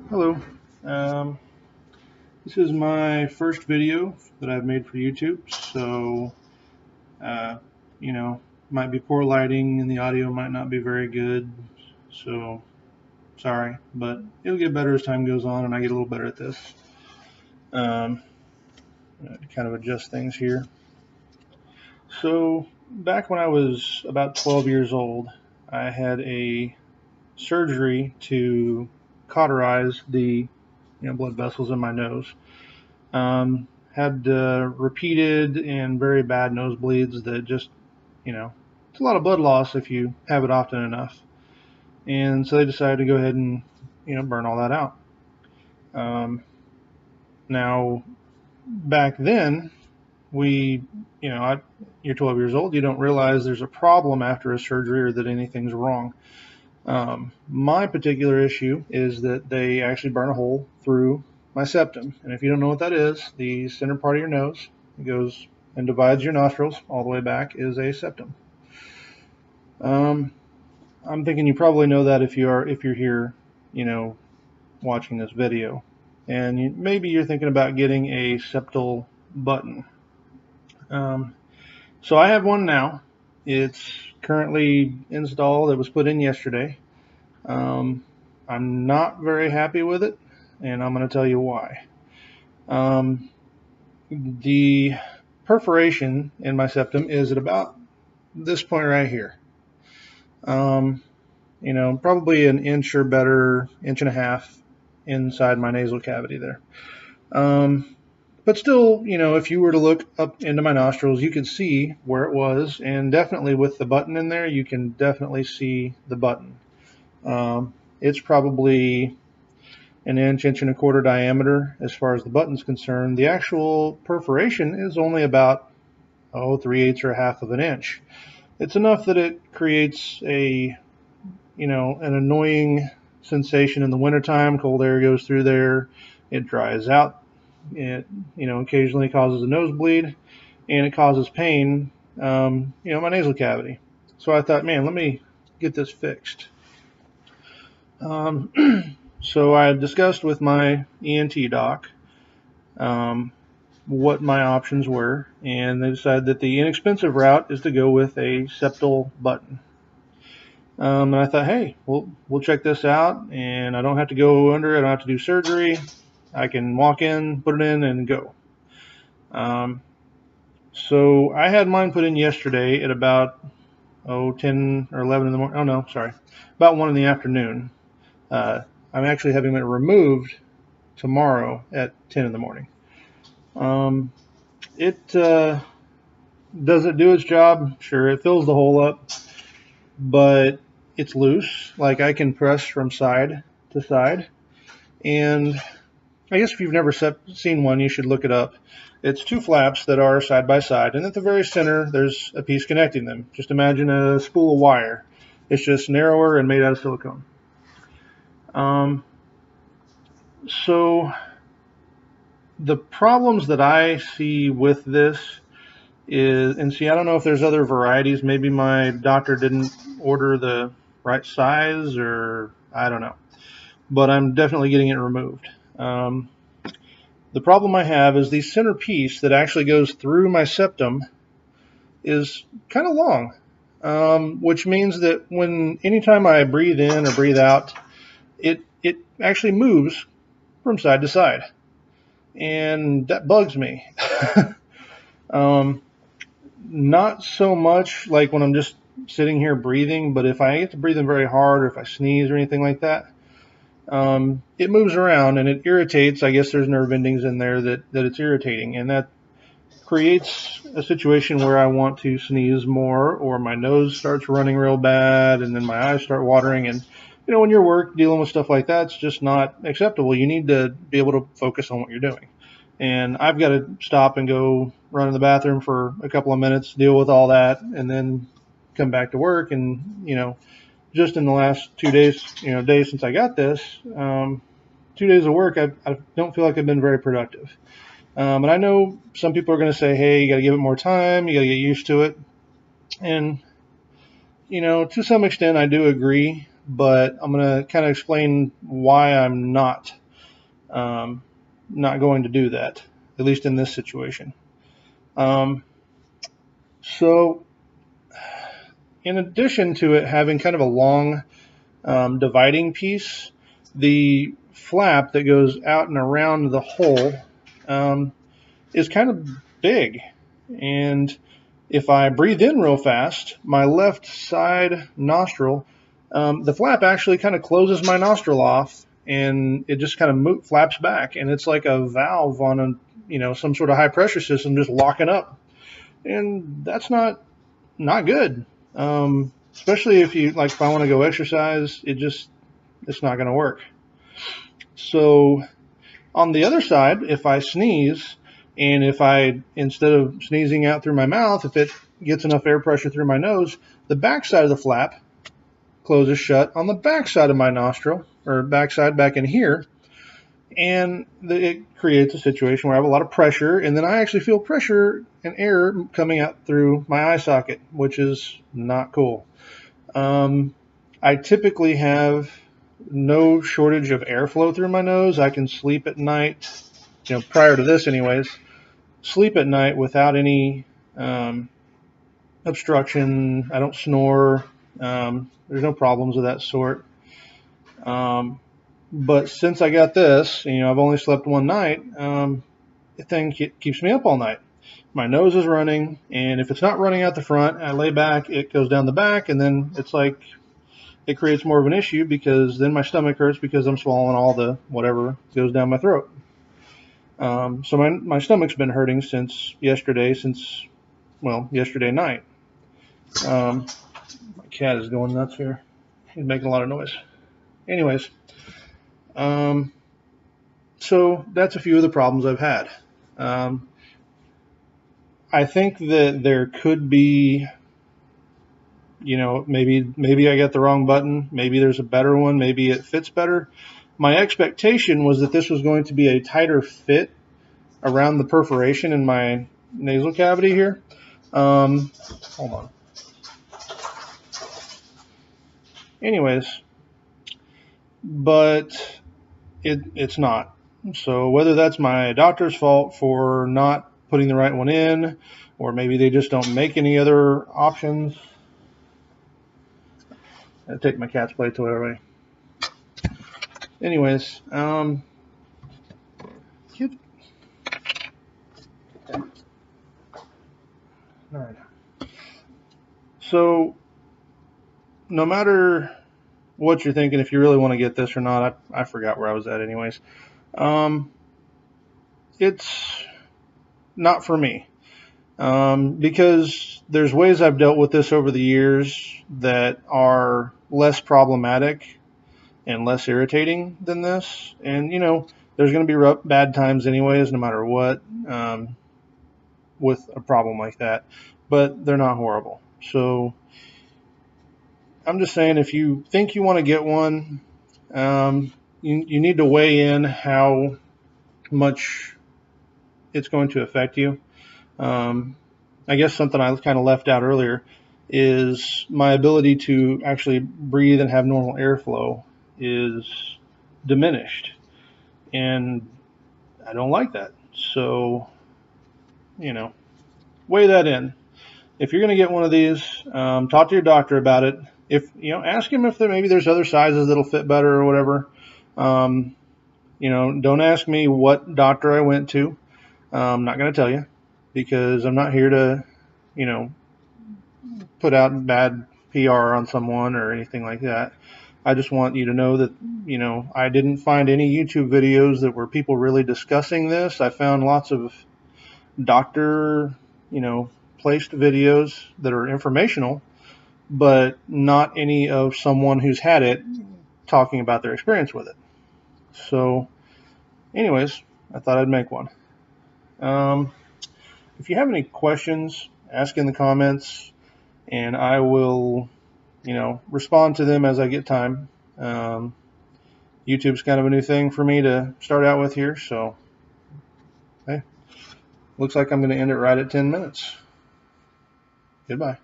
Hello. Um, this is my first video that I've made for YouTube, so uh, you know, might be poor lighting and the audio might not be very good. So sorry, but it'll get better as time goes on and I get a little better at this. Um, kind of adjust things here. So back when I was about 12 years old, I had a surgery to cauterize the blood vessels in my nose. Had repeated and very bad nosebleeds that just, it's a lot of blood loss if you have it often enough. And so they decided to go ahead and, burn all that out. Now, back then, you're 12 years old, you don't realize there's a problem after a surgery or that anything's wrong. My particular issue is that they actually burn a hole through my septum. And if you don't know what that is, the center part of your nose, it goes and divides your nostrils all the way back, is a septum. I'm thinking you probably know that if you're here, watching this video. And maybe you're thinking about getting a septal button. So I have one now. It's currently installed. It was put in yesterday. I'm not very happy with it, and I'm going to tell you why. The perforation in my septum is at about this point right here. Probably an inch or better, inch and a half inside my nasal cavity there. But still, if you were to look up into my nostrils, you could see where it was, and definitely with the button in there, you can definitely see the button. It's probably an inch and a quarter diameter as far as the button's concerned. The actual perforation is only about 3/8 or a half of an inch. It's enough that it creates an annoying sensation in the wintertime. Cold air goes through there, it dries out, it occasionally causes a nosebleed, and it causes pain my nasal cavity. So I thought, man, let me get this fixed. So I discussed with my ENT doc what my options were, and they decided that the inexpensive route is to go with a septal button. And I thought, hey, we'll check this out, and I don't have to go under it. I don't have to do surgery. I can walk in, put it in, and go. So I had mine put in yesterday at about 10 or 11 in the morning. Oh no, sorry, about 1 in the afternoon. I'm actually having it removed tomorrow at 10 in the morning. It does it do its job? Sure, it fills the hole up, but it's loose. Like, I can press from side to side, and I guess if you've never seen one, you should look it up. It's 2 flaps that are side by side, and at the very center, there's a piece connecting them. Just imagine a spool of wire. It's just narrower and made out of silicone. So the problems that I see with this is, and see, I don't know if there's other varieties. Maybe my doctor didn't order the right size, or I don't know. But I'm definitely getting it removed. The problem I have is the center piece that actually goes through my septum is kind of long, which means that anytime I breathe in or breathe out, it actually moves from side to side, and that bugs me. Not so much like when I'm just sitting here breathing, but if I get to breathing very hard, or if I sneeze or anything like that, it moves around and it irritates. I guess there's nerve endings in there that it's irritating, and that creates a situation where I want to sneeze more, or my nose starts running real bad, and then my eyes start watering. And when you're dealing with stuff like that, it's just not acceptable. You need to be able to focus on what you're doing. And I've got to stop and go run in the bathroom for a couple of minutes, deal with all that, and then come back to work. And, just in the last 2 days, days since I got this, 2 days of work, I don't feel like I've been very productive. And I know some people are going to say, hey, you got to give it more time, you got to get used to it. And, to some extent I do agree, but I'm going to kind of explain why I'm not Not going to do that, at least in this situation. So in addition to it having kind of a long dividing piece, the flap that goes out and around the hole is kind of big. And if I breathe in real fast, my left side nostril, the flap actually kind of closes my nostril off, and it just kind of flaps back, and it's like a valve on a some sort of high pressure system just locking up, and that's not good. Especially if I want to go exercise, it's not going to work. So on the other side, if I sneeze, and if instead of sneezing out through my mouth, if it gets enough air pressure through my nose, the back side of the flap closes shut on the back side of my nostril, or backside back in here, and it creates a situation where I have a lot of pressure, and then I actually feel pressure and air coming out through my eye socket, which is not cool. I typically have no shortage of airflow through my nose. I can sleep at night, prior to this anyways, sleep at night without any obstruction. I don't snore. There's no problems of that sort. But since I got this, I've only slept one night, the thing keeps me up all night. My nose is running, and if it's not running out the front, I lay back, it goes down the back, and then it's like it creates more of an issue, because then my stomach hurts because I'm swallowing all the whatever goes down my throat. So my stomach's been hurting since yesterday night. My cat is going nuts here. He's making a lot of noise. Anyways, so that's a few of the problems I've had. I think that there could be, maybe I got the wrong button. Maybe there's a better one. Maybe it fits better. My expectation was that this was going to be a tighter fit around the perforation in my nasal cavity here. Hold on. Anyways, but it's not. So whether that's my doctor's fault for not putting the right one in, or maybe they just don't make any other options. I'll take my cat's play toy away. Anyways, all right. So no matter what you're thinking, if you really want to get this or not, I forgot where I was at anyways. It's not for me, because there's ways I've dealt with this over the years that are less problematic and less irritating than this. And there's going to be bad times anyways, no matter what, with a problem like that, but they're not horrible. So I'm just saying, if you think you want to get one, you need to weigh in how much it's going to affect you. I guess something I kind of left out earlier is my ability to actually breathe and have normal airflow is diminished, and I don't like that. So, weigh that in. If you're going to get one of these, talk to your doctor about it. If ask him if maybe there's other sizes that'll fit better or whatever. Don't ask me what doctor I went to. I'm not going to tell you, because I'm not here to, put out bad PR on someone or anything like that. I just want you to know that, I didn't find any YouTube videos that were people really discussing this. I found lots of doctor, placed videos that are informational, but not any of someone who's had it talking about their experience with it. So anyways, I thought I'd make one. If you have any questions, ask in the comments, and I will, respond to them as I get time. YouTube's kind of a new thing for me to start out with here, so hey, looks like I'm going to end it right at 10 minutes. Goodbye.